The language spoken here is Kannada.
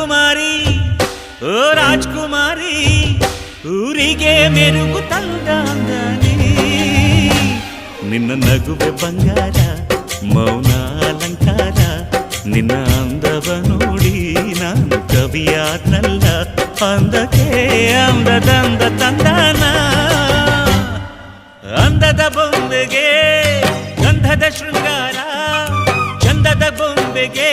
ರಾಜಕುಮಾರಿ ಓ ರಾಜಕುಮಾರಿ ಊರಿಗೆ ಮೆರುಗು ತಂದಾಂಗನೇ ನಿನ್ನ ನಗುವೆ ಬಂಗಾರ ಮೌನ ಅಲಂಕಾರ ನಿನ್ನ ಅಂದವ ನೋಡಿ ನಾನು ಕವಿಯಾದ್ನಲ್ಲ ಅಂದಕ್ಕೆ ಅಂದದಂದ ತಂದಾನ ಅಂದದ ಬೊಂಬೆಗೆ ಗಂಧದ ಶೃಂಗಾರ ಚಂದದ ಬೊಂಬೆಗೆ